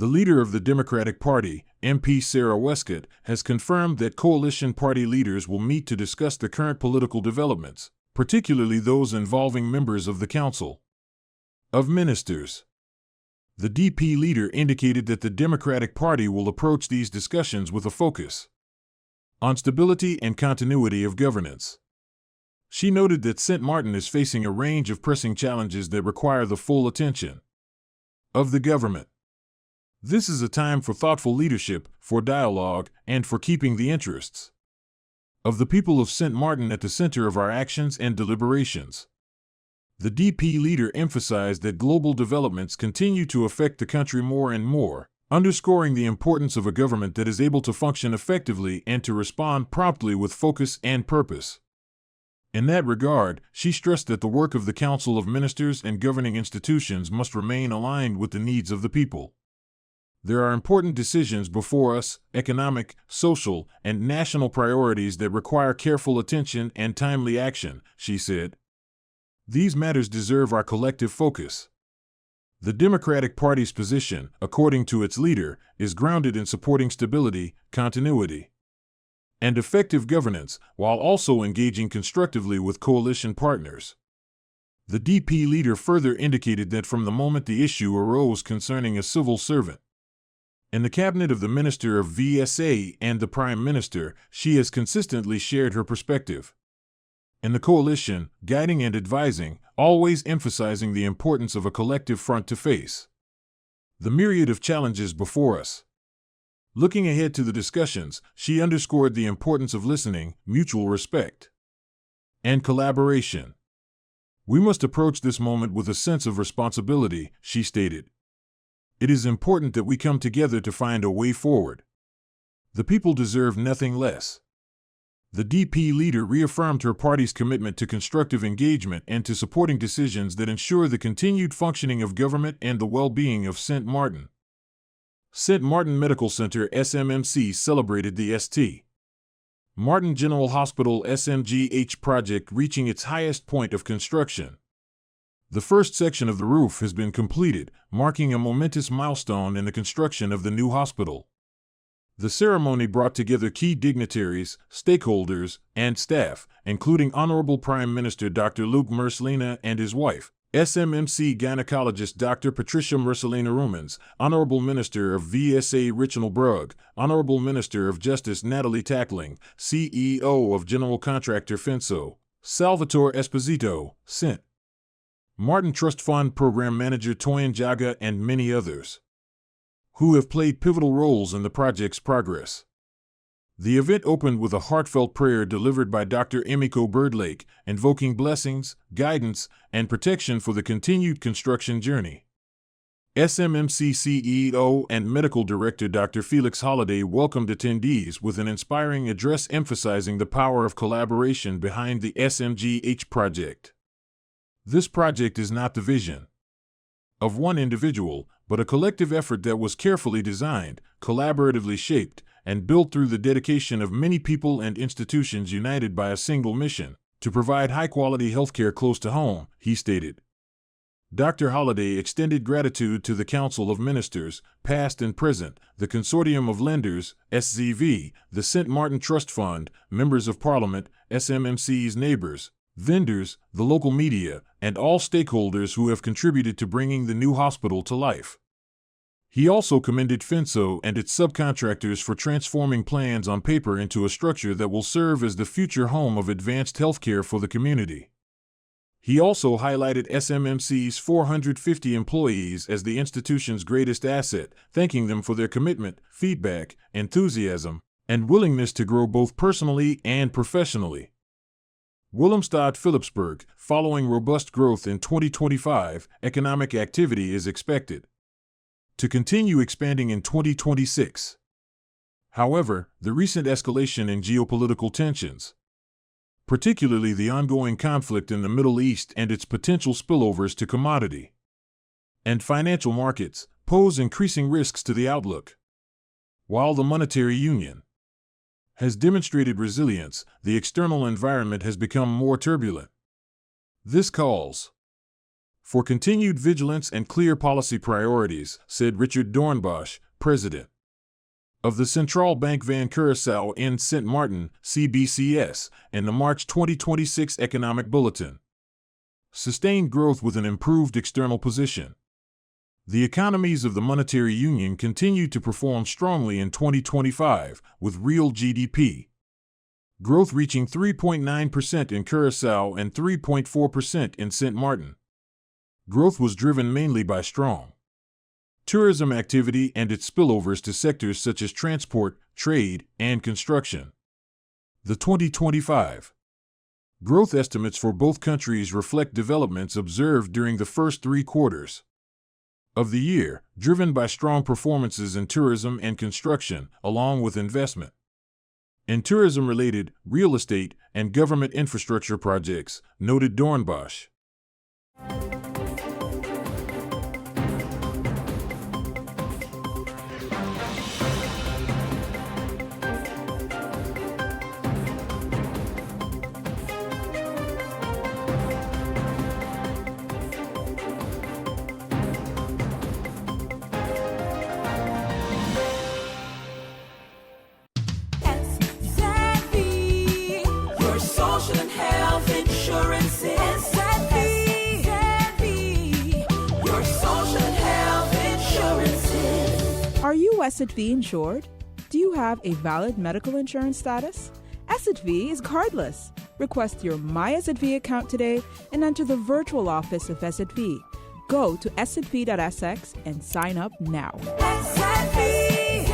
The leader of the Democratic Party, MP Sarah Westcott, has confirmed that coalition party leaders will meet to discuss the current political developments, particularly those involving members of the Council of Ministers. The DP leader indicated that the Democratic Party will approach these discussions with a focus on stability and continuity of governance. She noted that St. Martin is facing a range of pressing challenges that require the full attention of the government. This is a time for thoughtful leadership, for dialogue, and for keeping the interests of the people of St. Martin at the center of our actions and deliberations. The DP leader emphasized that global developments continue to affect the country more and more, underscoring the importance of a government that is able to function effectively and to respond promptly with focus and purpose. In that regard, she stressed that the work of the Council of Ministers and governing institutions must remain aligned with the needs of the people. There are important decisions before us, economic, social, and national priorities that require careful attention and timely action, she said. These matters deserve our collective focus. The Democratic Party's position, according to its leader, is grounded in supporting stability, continuity, and effective governance, while also engaging constructively with coalition partners. The DP leader further indicated that from the moment the issue arose concerning a civil servant in the cabinet of the Minister of VSA and the Prime Minister, she has consistently shared her perspective. In the coalition, guiding and advising, always emphasizing the importance of a collective front to face the myriad of challenges before us. Looking ahead to the discussions, she underscored the importance of listening, mutual respect, and collaboration. We must approach this moment with a sense of responsibility, she stated. It is important that we come together to find a way forward. The people deserve nothing less. The DP leader reaffirmed her party's commitment to constructive engagement and to supporting decisions that ensure the continued functioning of government and the well-being of St. Martin. St. Martin Medical Center SMMC celebrated the St. Martin General Hospital SMGH project reaching its highest point of construction. The first section of the roof has been completed, marking a momentous milestone in the construction of the new hospital. The ceremony brought together key dignitaries, stakeholders, and staff, including Honorable Prime Minister Dr. Luc Merslina and his wife, SMMC gynecologist Dr. Patricia Mercelina Rumans, Honorable Minister of VSA Richard Brugg, Honorable Minister of Justice Natalie Tackling, CEO of General Contractor Finso, Salvatore Esposito, St. Martin Trust Fund Program Manager Toyin Jaga, and many others, who have played pivotal roles in the project's progress. The event opened with a heartfelt prayer delivered by Dr. Emiko Birdlake, invoking blessings, guidance, and protection for the continued construction journey. SMMC CEO and Medical Director Dr. Felix Holliday welcomed attendees with an inspiring address emphasizing the power of collaboration behind the SMGH project. This project is not the vision of one individual, but a collective effort that was carefully designed, collaboratively shaped, and built through the dedication of many people and institutions united by a single mission: to provide high-quality healthcare close to home, he stated. Dr. Holliday extended gratitude to the Council of Ministers, past and present, the Consortium of Lenders, SZV, the St. Martin Trust Fund, members of Parliament, SMMC's neighbors, vendors, the local media, and all stakeholders who have contributed to bringing the new hospital to life. He also commended Finso and its subcontractors for transforming plans on paper into a structure that will serve as the future home of advanced healthcare for the community. He also highlighted SMMC's 450 employees as the institution's greatest asset, thanking them for their commitment, feedback, enthusiasm, and willingness to grow both personally and professionally. Willemstad Philipsburg, following robust growth in 2025, economic activity is expected to continue expanding in 2026. However, the recent escalation in geopolitical tensions, particularly the ongoing conflict in the Middle East and its potential spillovers to commodity and financial markets, pose increasing risks to the outlook. While the monetary union has demonstrated resilience, the external environment has become more turbulent. This calls For continued vigilance and clear policy priorities, said Richard Dornbosch, president of the Central Bank Van Curaçao and Sint Maarten, CBCS, in the March 2026 Economic Bulletin. Sustained growth with an improved external position. The economies of the monetary union continued to perform strongly in 2025, with real GDP growth reaching 3.9% in Curaçao and 3.4% in Sint Maarten. Growth was driven mainly by strong tourism activity and its spillovers to sectors such as transport, trade, and construction. The 2025 growth estimates for both countries reflect developments observed during the first 3 quarters of the year, driven by strong performances in tourism and construction, along with investment in tourism-related, real estate, and government infrastructure projects, noted Dornbosch. Are you SXM insured? Do you have a valid medical insurance status? SXM is cardless. Request your My SXM account today and enter the virtual office of SXM. Go to sxv.sx and sign up now. SXM,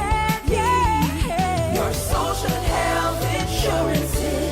yeah. Your social and health insurances.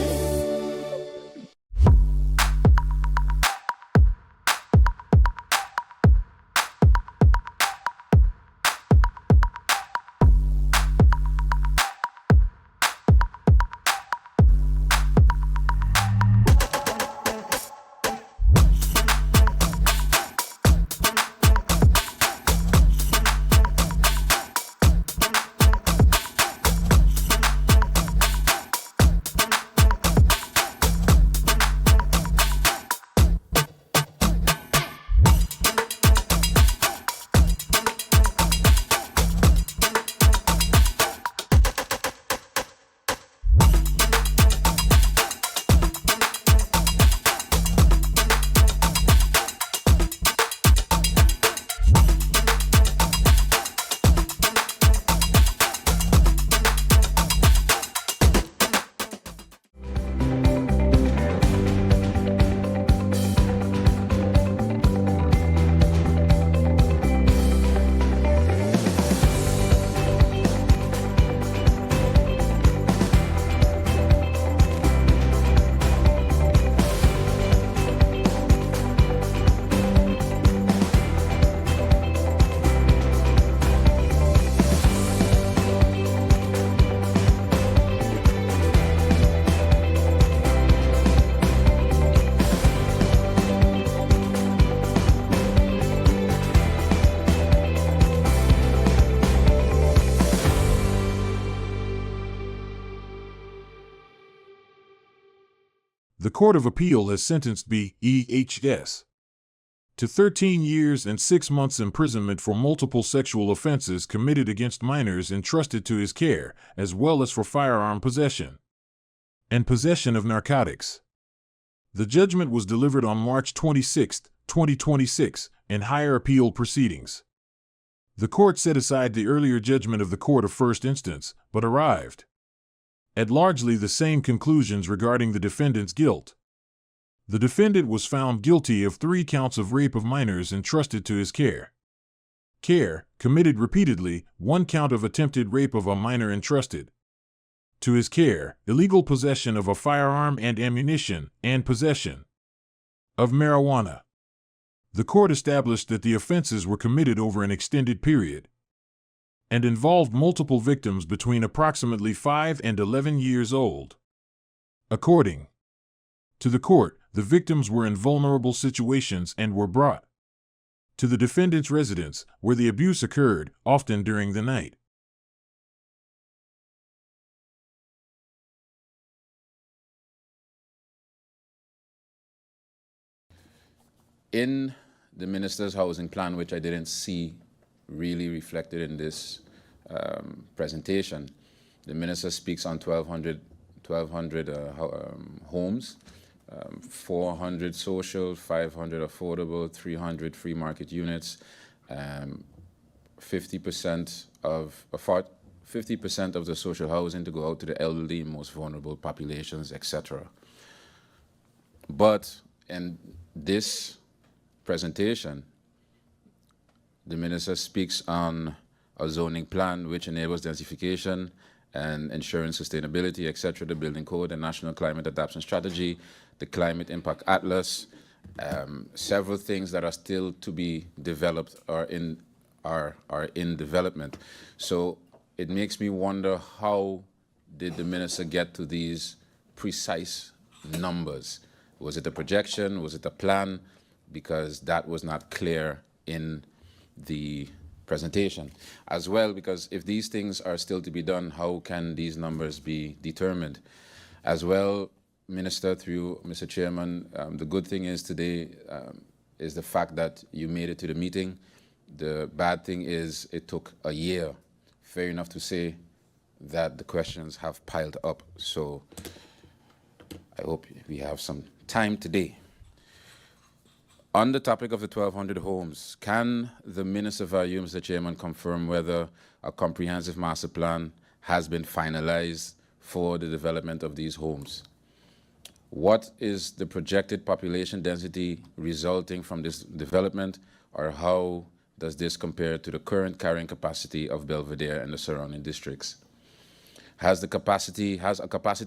The Court of Appeal has sentenced B.E.H.S. to 13 years and 6 months imprisonment for multiple sexual offenses committed against minors entrusted to his care, as well as for firearm possession and possession of narcotics. The judgment was delivered on March 26, 2026, in higher appeal proceedings. The court set aside the earlier judgment of the Court of First Instance, but arrived at largely the same conclusions regarding the defendant's guilt. The defendant was found guilty of 3 counts of rape of minors entrusted to his care, committed repeatedly, 1 count of attempted rape of a minor entrusted to his care, illegal possession of a firearm and ammunition, and possession of marijuana. The court established that the offenses were committed over an extended period and involved multiple victims between approximately 5 and 11 years old. According to the court, the victims were in vulnerable situations and were brought to the defendant's residence, where the abuse occurred, often during the night. In the minister's housing plan, which I didn't see really reflected in this presentation. The minister speaks on 1,200 homes, 400 social, 500 affordable, 300 free market units, 50% of 50% of the social housing to go out to the elderly, most vulnerable populations, etc. But in this presentation, the minister speaks on a zoning plan which enables densification and ensuring sustainability, etc., the building code, the national climate adaptation strategy, the climate impact atlas, several things that are still to be developed are in development. So it makes me wonder, how did the minister get to these precise numbers? Was it a projection? Was it a plan? Because that was not clear in the presentation. As well, because if these things are still to be done, how can these numbers be determined? As well, Minister, through Mr. Chairman, the good thing is today is the fact that you made it to the meeting. The bad thing is it took a year. Fair enough to say that the questions have piled up. So I hope we have some time today. On the topic of the 1,200 homes, can the Minister via you, Mr. Chairman, confirm whether a comprehensive master plan has been finalized for the development of these homes? What is the projected population density resulting from this development, or how does this compare to the current carrying capacity of Belvedere and the surrounding districts? Has a capacity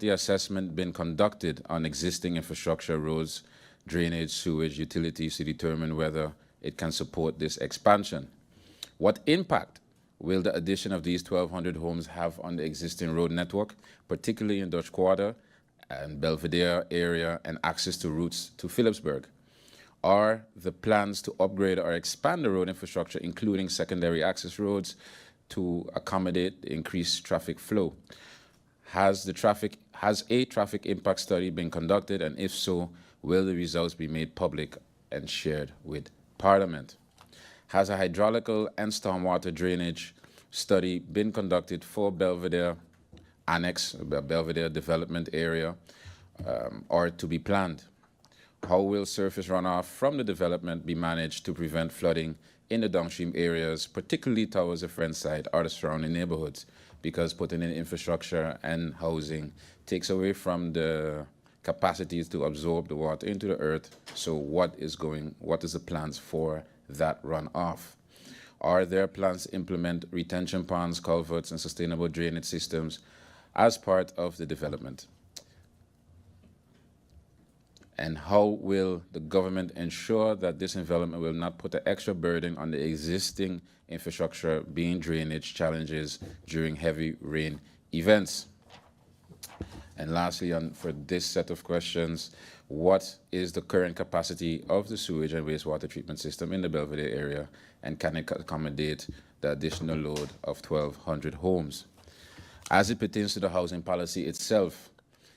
assessment been conducted on existing infrastructure, roads, drainage, sewage, utilities to determine whether it can support this expansion? What impact will the addition of these 1,200 homes have on the existing road network, particularly in Dutch Quarter and Belvedere area and access to routes to Philipsburg? Are the plans to upgrade or expand the road infrastructure, including secondary access roads, to accommodate the increased traffic flow? Has a traffic impact study been conducted, and if so, will the results be made public and shared with Parliament? Has a hydraulical and stormwater drainage study been conducted for Belvedere Annex, Belvedere Development Area, or to be planned? How will surface runoff from the development be managed to prevent flooding in the downstream areas, particularly towards the Friends side or the surrounding neighborhoods? Because putting in infrastructure and housing takes away from the capacities to absorb the water into the earth. So what is the plans for that runoff? Are there plans to implement retention ponds, culverts, and sustainable drainage systems as part of the development? And how will the government ensure that this development will not put an extra burden on the existing infrastructure being drainage challenges during heavy rain events? And lastly, for this set of questions, what is the current capacity of the sewage and wastewater treatment system in the Belvedere area, and can it accommodate the additional load of 1,200 homes? As it pertains to the housing policy itself,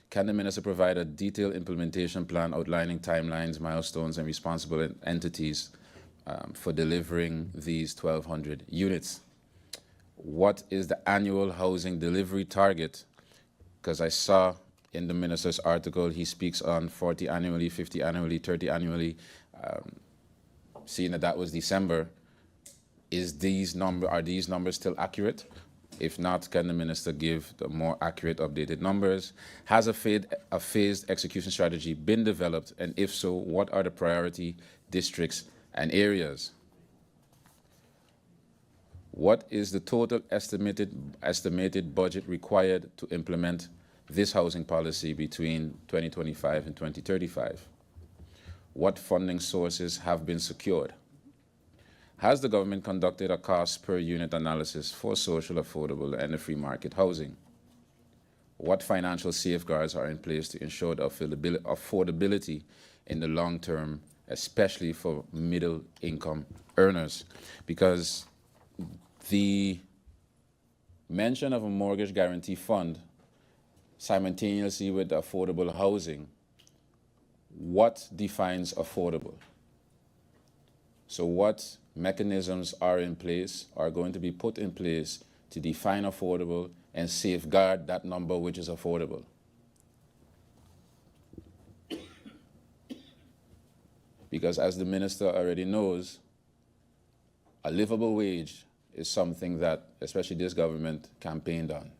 can the Minister provide a detailed implementation plan outlining timelines, milestones, and responsible entities for delivering these 1,200 units? What is the annual housing delivery target? Because I saw in the Minister's article, he speaks on 40 annually, 50 annually, 30 annually. Seeing that was December, are these numbers still accurate? If not, can the Minister give the more accurate, updated numbers? Has a phased execution strategy been developed? And if so, what are the priority districts and areas? What is the total estimated budget required to implement this housing policy between 2025 and 2035? What funding sources have been secured? Has the government conducted a cost per unit analysis for social, affordable, and free market housing? What financial safeguards are in place to ensure the affordability in the long term, especially for middle income earners? Because the mention of a mortgage guarantee fund simultaneously with affordable housing, what defines affordable? So what mechanisms are in place, are going to be put in place to define affordable and safeguard that number which is affordable? Because as the minister already knows, a livable wage is something that, especially this government, campaigned on.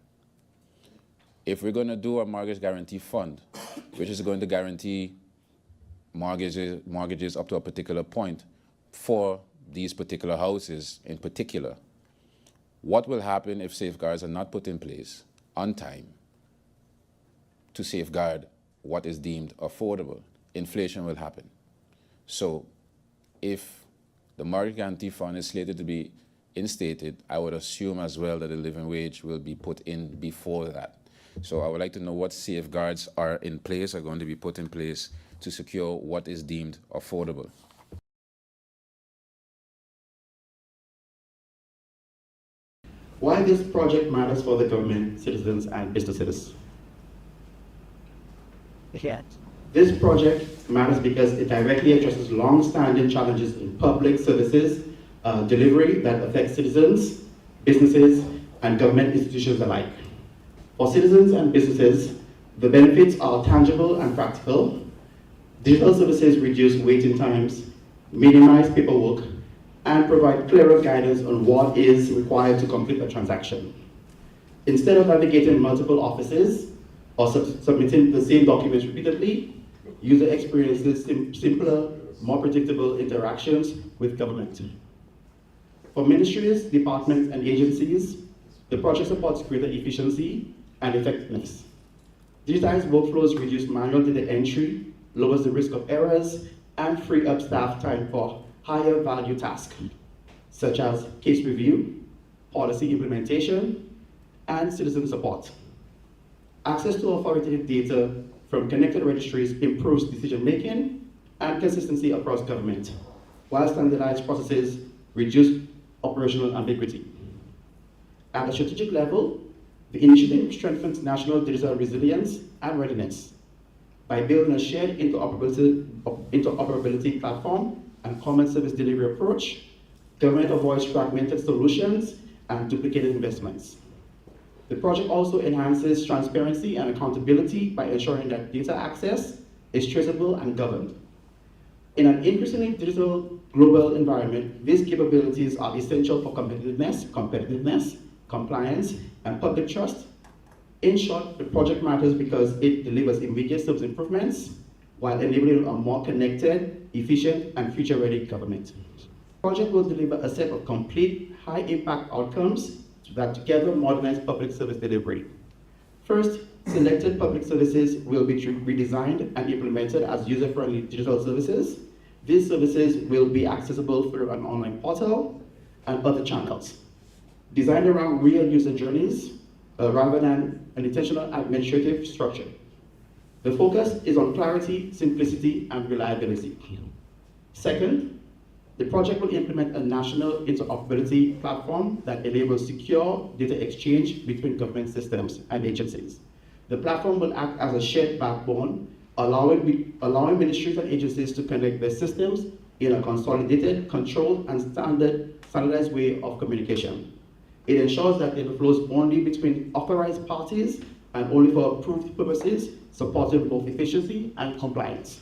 If we're going to do a mortgage guarantee fund, which is going to guarantee mortgages up to a particular point for these particular houses in particular, what will happen if safeguards are not put in place on time to safeguard what is deemed affordable? Inflation will happen. So if the mortgage guarantee fund is slated to be instated, I would assume as well that the living wage will be put in before that. So I would like to know what safeguards are in place, are going to be put in place to secure what is deemed affordable. Why this project matters for the government, citizens, and businesses. Yes. This project matters because it directly addresses long-standing challenges in public services delivery that affect citizens, businesses, and government institutions alike. For citizens and businesses, the benefits are tangible and practical. Digital services reduce waiting times, minimize paperwork, and provide clearer guidance on what is required to complete a transaction. Instead of navigating multiple offices or submitting the same documents repeatedly, user experiences simpler, more predictable interactions with government. For ministries, departments, and agencies, the project supports greater efficiency and effectiveness. Digitized workflows reduce manual data entry, lowers the risk of errors, and free up staff time for higher value tasks, such as case review, policy implementation, and citizen support. Access to authoritative data from connected registries improves decision-making and consistency across government, while standardized processes reduce operational ambiguity. At a strategic level, the initiative strengthens national digital resilience and readiness by building a shared interoperability platform and common service delivery approach. Government avoids fragmented solutions and duplicated investments. The project also enhances transparency and accountability by ensuring that data access is traceable and governed. In an increasingly digital global environment, these capabilities are essential for competitiveness, compliance, and public trust. In short, the project matters because it delivers immediate service improvements while enabling a more connected, efficient, and future-ready government. The project will deliver a set of complete, high-impact outcomes that together modernize public service delivery. First, selected public services will be redesigned and implemented as user-friendly digital services. These services will be accessible through an online portal and other channels, designed around real user journeys rather than an intentional administrative structure. The focus is on clarity, simplicity, and reliability. Second, the project will implement a national interoperability platform that enables secure data exchange between government systems and agencies. The platform will act as a shared backbone, allowing ministries and agencies to connect their systems in a consolidated, controlled, and standardized way of communication. It ensures that data flows only between authorized parties and only for approved purposes, supporting both efficiency and compliance.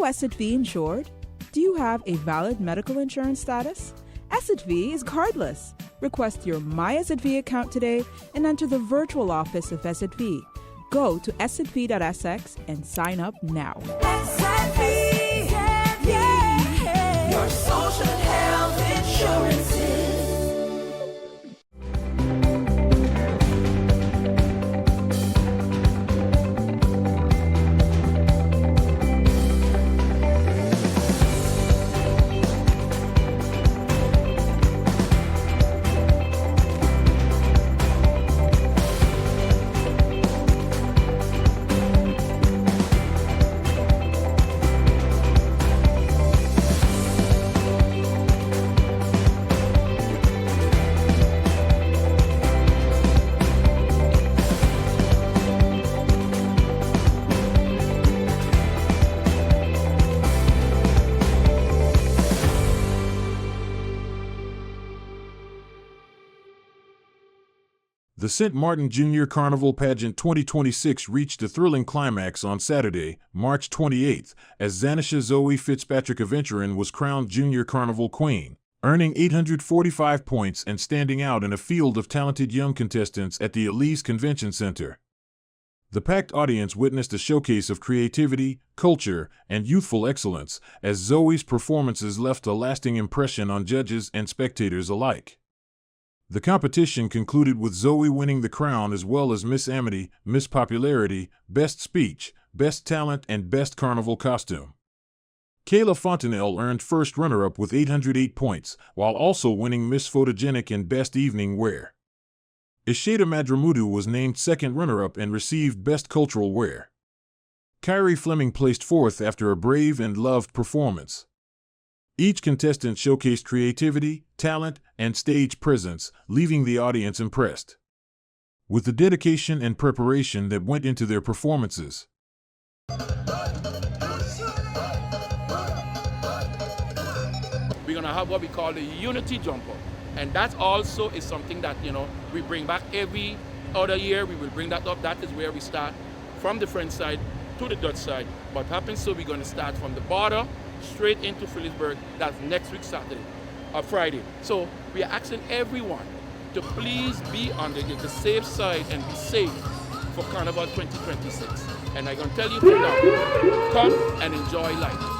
SXV insured? Do you have a valid medical insurance status? SXV is cardless. Request your My SXV account today and enter the virtual office of SXV. Go to sxv.sx and sign up now. SXV, yeah, your social health insurances. The St. Martin Junior Carnival Pageant 2026 reached a thrilling climax on Saturday, March 28th, as Zanisha Zoe Fitzpatrick Aventurin was crowned Junior Carnival Queen, earning 845 points and standing out in a field of talented young contestants at the Elise Convention Center. The packed audience witnessed a showcase of creativity, culture, and youthful excellence, as Zoe's performances left a lasting impression on judges and spectators alike. The competition concluded with Zoe winning the crown as well as Miss Amity, Miss Popularity, Best Speech, Best Talent, and Best Carnival Costume. Kayla Fontanelle earned first runner-up with 808 points, while also winning Miss Photogenic and Best Evening Wear. Isheda Madramudu was named second runner-up and received Best Cultural Wear. Kyrie Fleming placed fourth after a brave and loved performance. Each contestant showcased creativity, talent, and stage presence, leaving the audience impressed with the dedication and preparation that went into their performances. We're going to have what we call the Unity Jumper. And that also is something that, we bring back every other year. We will bring that up. That is where we start from the French side to the Dutch side. What happens, so we're going to start from the border straight into Phillipsburg. That's next week Saturday or Friday. So we are asking everyone to please be on the safe side and be safe for Carnival 2026. And I'm going to tell you from now, come and enjoy life.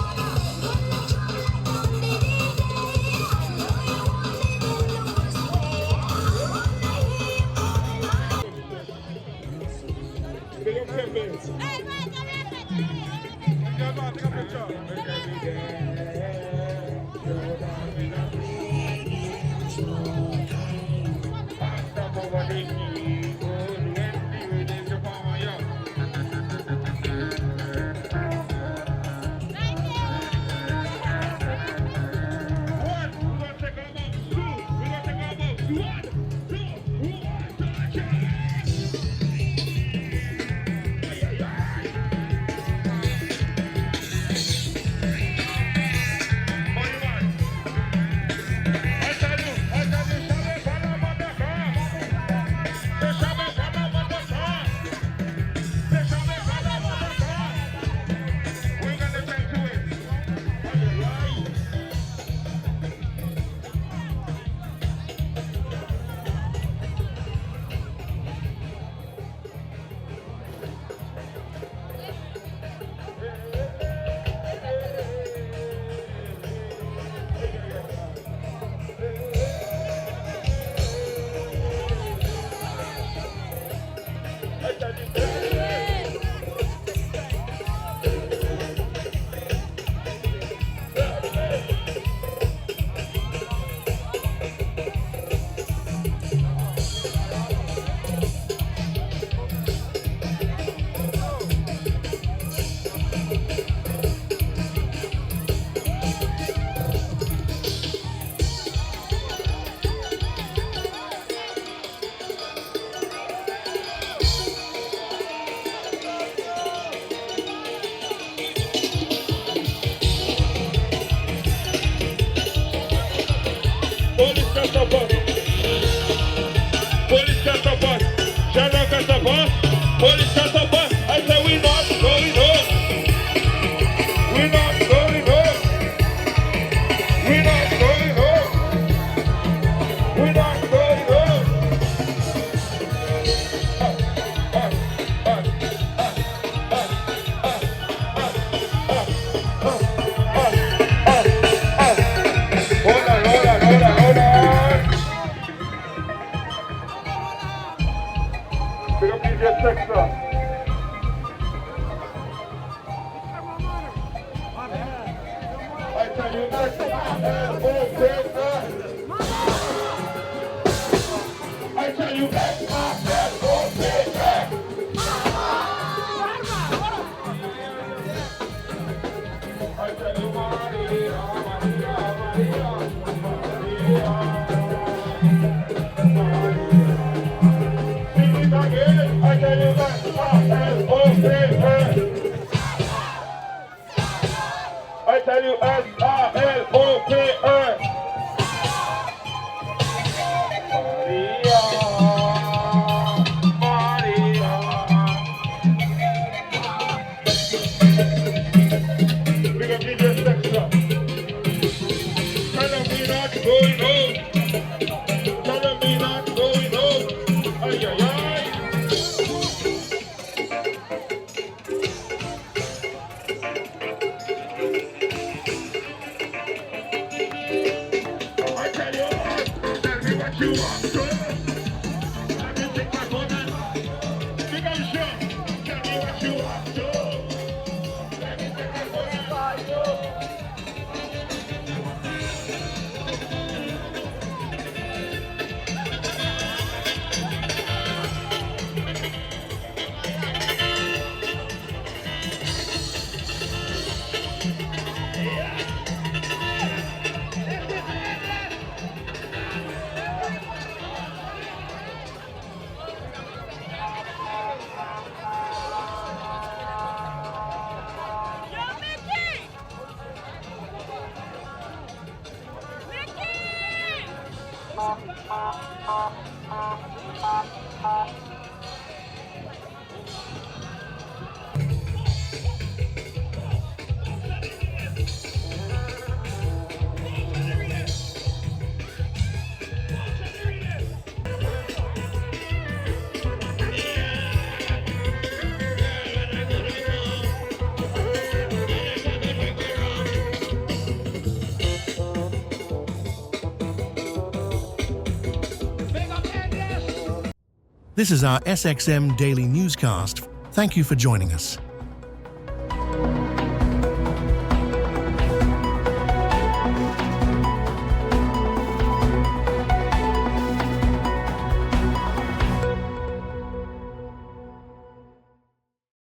This is our SXM Daily Newscast. Thank you for joining us.